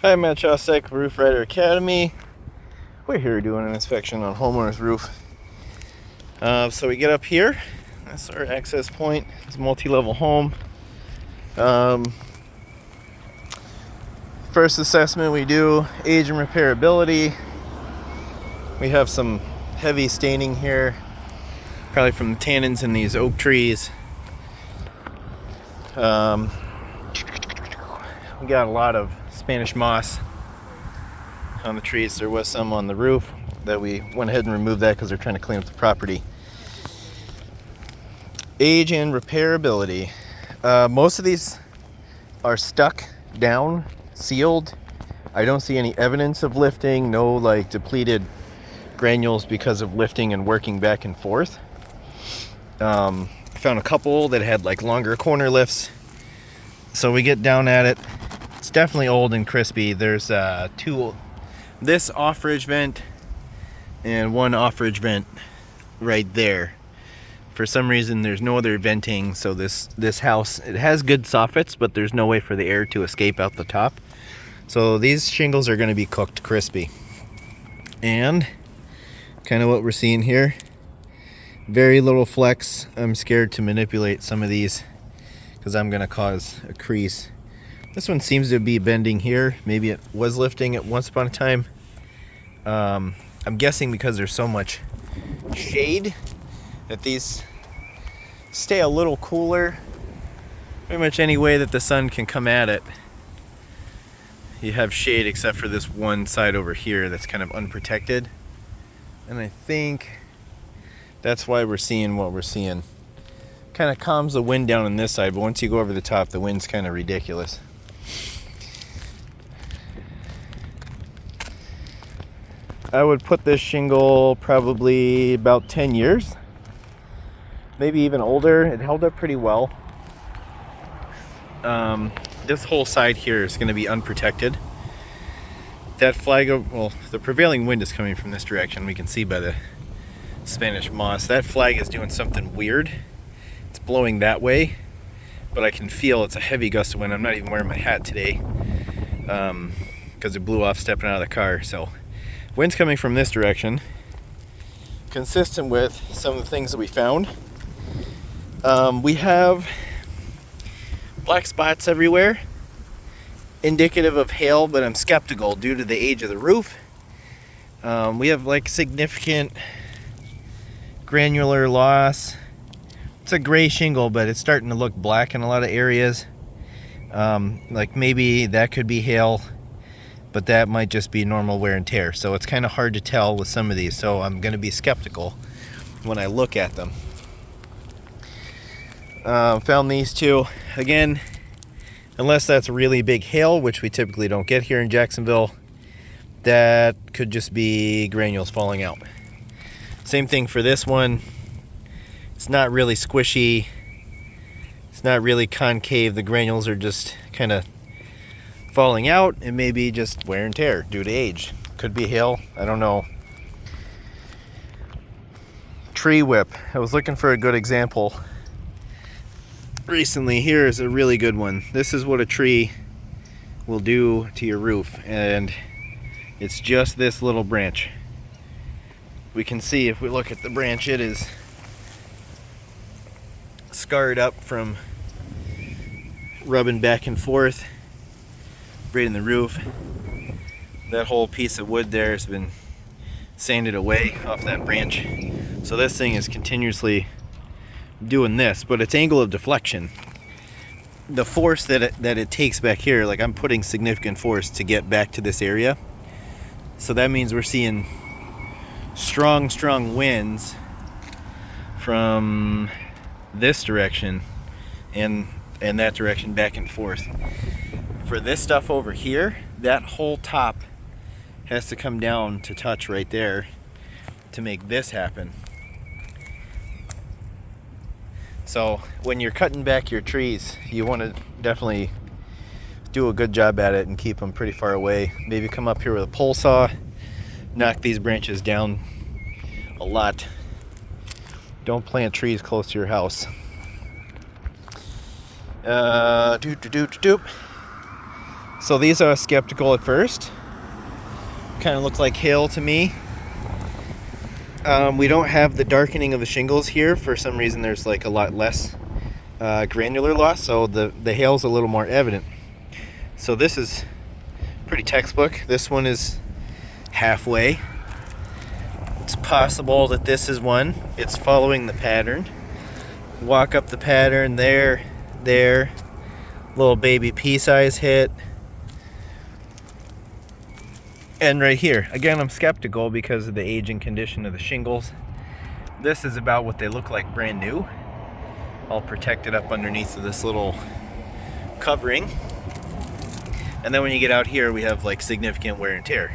Hi, Matt Chostek, Roof Rider Academy. We're here doing an inspection on homeowner's roof. So we get up here. That's our access point. It's a multi-level home. First assessment we do, age and repairability. We have some heavy staining here, probably from the tannins in these oak trees. We got a lot of Spanish moss on the trees. There was some on the roof that we went ahead and removed that because they're trying to clean up the property. Age and repairability. Most of these are stuck down, sealed. I don't see any evidence of lifting, no like depleted granules because of lifting and working back and forth. I found a couple that had like longer corner lifts. So we get down at it. It's definitely old and crispy. There's this off-ridge vent and one off-ridge vent right there. For some reason there's no other venting, so this house, it has good soffits, but there's no way for the air to escape out the top. So these shingles are going to be cooked crispy. And kind of what we're seeing here, very little flex. I'm scared to manipulate some of these because I'm going to cause a crease. This one seems to be bending here. Maybe it was lifting at once upon a time. I'm guessing because there's so much shade that these stay a little cooler. Pretty much any way that the sun can come at it, you have shade, except for this one side over here that's kind of unprotected. And I think that's why we're seeing what we're seeing. Kind of calms the wind down on this side, but once you go over the top, the wind's kind of ridiculous. I would put this shingle probably about 10 years, maybe even older. It held up pretty well. This whole side here is going to be unprotected. That flag, well, the prevailing wind is coming from this direction. We can see by the Spanish moss. That flag is doing something weird. It's blowing that way, but I can feel it's a heavy gust of wind. I'm not even wearing my hat today because it blew off stepping out of the car. So wind's coming from this direction, consistent with some of the things that we found. We have black spots everywhere, indicative of hail, but I'm skeptical due to the age of the roof. We have like significant granular loss. It's a gray shingle, but it's starting to look black in a lot of areas. Like maybe that could be hail, but that might just be normal wear and tear. So it's kind of hard to tell with some of these. So I'm going to be skeptical when I look at them. Found these two. Again, unless that's really big hail, which we typically don't get here in Jacksonville, that could just be granules falling out. Same thing for this one. It's not really squishy. It's not really concave. The granules are just kind of falling out. It may be just wear and tear due to age. Could be hail. I don't know. Tree whip. I was looking for a good example recently. Here is a really good one. This is what a tree will do to your roof, and it's just this little branch. We can see if we look at the branch, it is scarred up from rubbing back and forth, braiding the roof. That whole piece of wood there has been sanded away off that branch. So this thing is continuously doing this, but its angle of deflection, the force that it takes back here, like I'm putting significant force to get back to this area. So that means we're seeing strong winds from this direction and that direction back and forth. For this stuff over here, that whole top has to come down to touch right there to make this happen. So when you're cutting back your trees, you want to definitely do a good job at it and keep them pretty far away. Maybe come up here with a pole saw, knock these branches down a lot. Don't plant trees close to your house. So these are skeptical at first. Kind of look like hail to me. We don't have the darkening of the shingles here. For some reason there's like a lot less granular loss, so the hail's a little more evident. So this is pretty textbook. This one is halfway. It's possible that this is one. It's following the pattern. Walk up the pattern, there, little baby pea size hit. And right here, again, I'm skeptical because of the age and condition of the shingles. This is about what they look like brand new. All protected up underneath of this little covering. And then when you get out here, we have like significant wear and tear.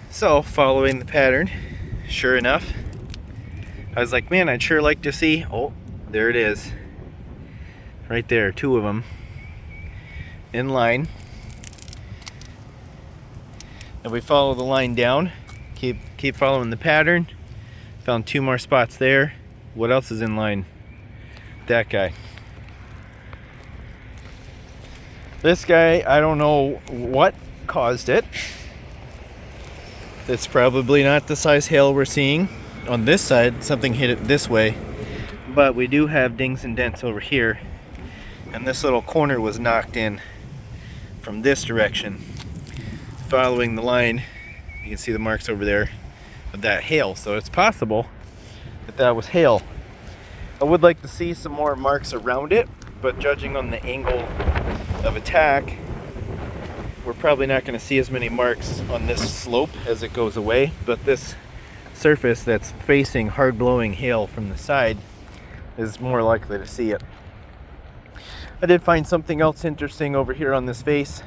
So, following the pattern, sure enough, I was like, man, I'd sure like to see, oh, there it is. Right there, two of them in line. And we follow the line down, keep following the pattern. Found two more spots there. What else is in line? That guy. This guy, I don't know what caused it. It's probably not the size hail we're seeing. On this side, something hit it this way. But we do have dings and dents over here. And this little corner was knocked in from this direction. Following the line, you can see the marks over there of that hail. So it's possible that that was hail. I would like to see some more marks around it, but judging on the angle of attack, we're probably not going to see as many marks on this slope as it goes away, but this surface that's facing hard blowing hail from the side is more likely to see it. I did find something else interesting over here on this face.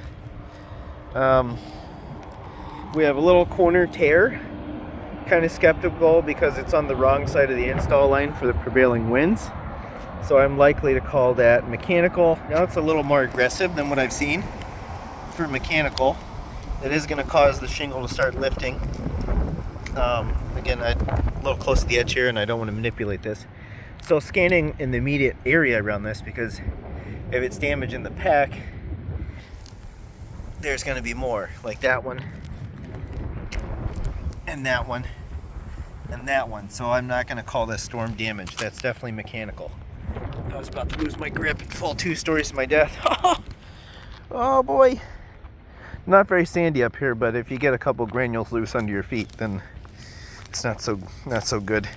We have a little corner tear. Kind of skeptical because it's on the wrong side of the install line for the prevailing winds. So I'm likely to call that mechanical. Now it's a little more aggressive than what I've seen for mechanical. It is going to cause the shingle to start lifting. Again, I'm a little close to the edge here and I don't want to manipulate this. So scanning in the immediate area around this, because if it's damage in the pack, there's going to be more, like that one, and that one, and that one. So I'm not going to call this storm damage. That's definitely mechanical. I was about to lose my grip and fall 2 stories to my death. Oh boy. Not very sandy up here, but if you get a couple granules loose under your feet, then it's not so good.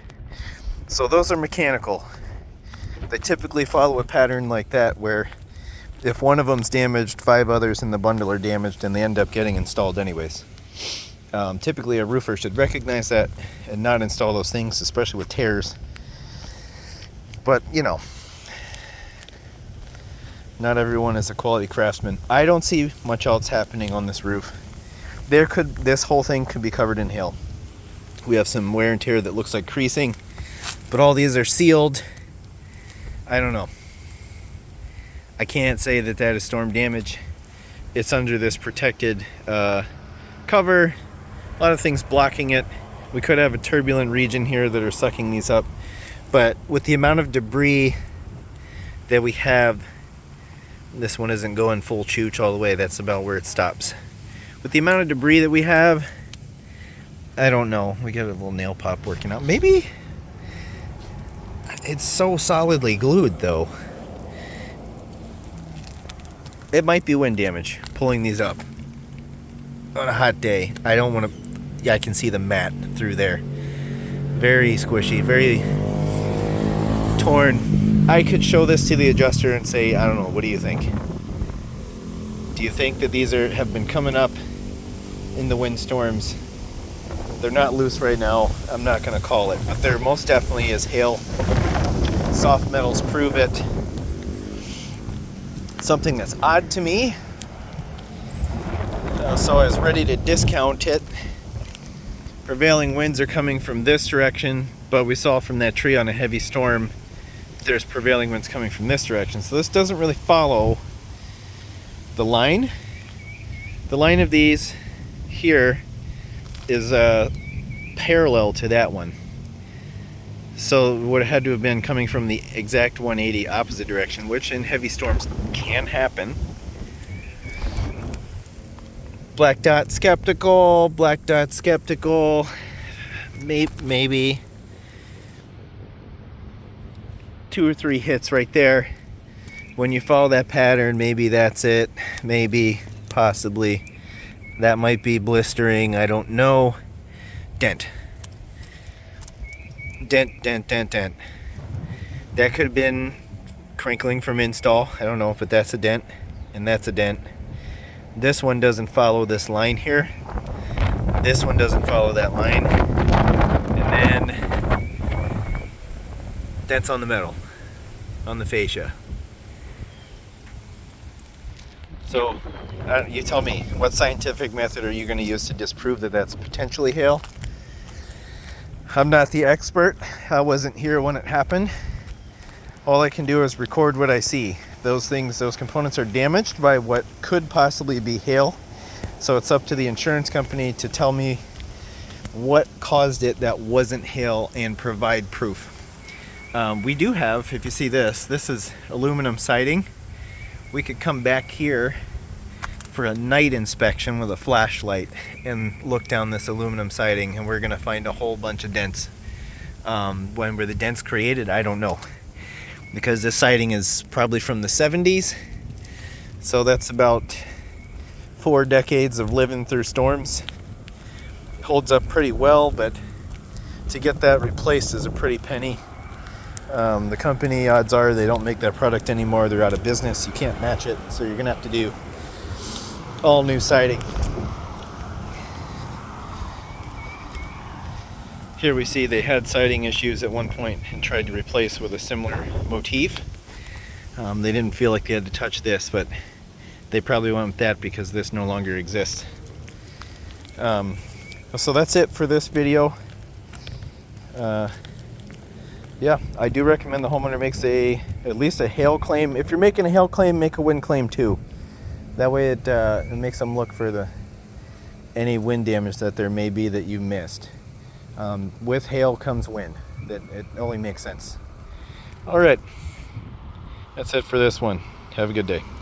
So those are mechanical. They typically follow a pattern like that, where if one of them's damaged, 5 others in the bundle are damaged, and they end up getting installed anyways. Typically a roofer should recognize that and not install those things, especially with tears. But, you know, not everyone is a quality craftsman. I don't see much else happening on this roof. This whole thing could be covered in hail. We have some wear and tear that looks like creasing, but all these are sealed. I don't know. I can't say that that is storm damage. It's under this protected cover. A lot of things blocking it. We could have a turbulent region here that are sucking these up. But with the amount of debris that we have, this one isn't going full chooch all the way. That's about where it stops. With the amount of debris that we have, I don't know. We got a little nail pop working out. Maybe it's so solidly glued though. It might be wind damage pulling these up on a hot day. I don't want to. Yeah, I can see the mat through there. Very squishy, very torn. I could show this to the adjuster and say, I don't know, what do you think? Do you think that these have been coming up in the windstorms? They're not loose right now. I'm not going to call it, but there most definitely is hail. Soft metals prove it. Something that's odd to me. So I was ready to discount it. Prevailing winds are coming from this direction, but we saw from that tree on a heavy storm, there's prevailing winds coming from this direction. So this doesn't really follow the line. The line of these here is parallel to that one. So it would have had to have been coming from the exact 180 opposite direction, which in heavy storms can happen. Black dot skeptical, black dot skeptical. Maybe 2 or 3 hits right there. When you follow that pattern, maybe that's it. Maybe, possibly, that might be blistering. I don't know. Dent. Dent. That could have been crinkling from install. I don't know, but that's a dent, and that's a dent. This one doesn't follow this line here. This one doesn't follow that line. And then dents on the metal, on the fascia. So you tell me, what scientific method are you going to use to disprove that that's potentially hail? I'm not the expert. I wasn't here when it happened. All I can do is record what I see. Those components are damaged by what could possibly be hail. So it's up to the insurance company to tell me what caused it that wasn't hail and provide proof. We do have, if you see this is aluminum siding. We could come back here for a night inspection with a flashlight and look down this aluminum siding, and we're gonna find a whole bunch of dents. When were the dents created? I don't know, because this siding is probably from the 70s, so that's about 4 decades of living through storms. It holds up pretty well, but to get that replaced is a pretty penny. The company, odds are they don't make that product anymore. They're out of business. You can't match it, so you're gonna have to do all new siding. Here we see they had siding issues at one point and tried to replace with a similar motif. They didn't feel like they had to touch this, but they probably went with that because this no longer exists. So that's it for this video. Yeah, I do recommend the homeowner makes at least a hail claim. If you're making a hail claim, make a wind claim too. That way it makes them look for any wind damage that there may be that you missed. With hail comes wind. It only makes sense. All right, that's it for this one. Have a good day.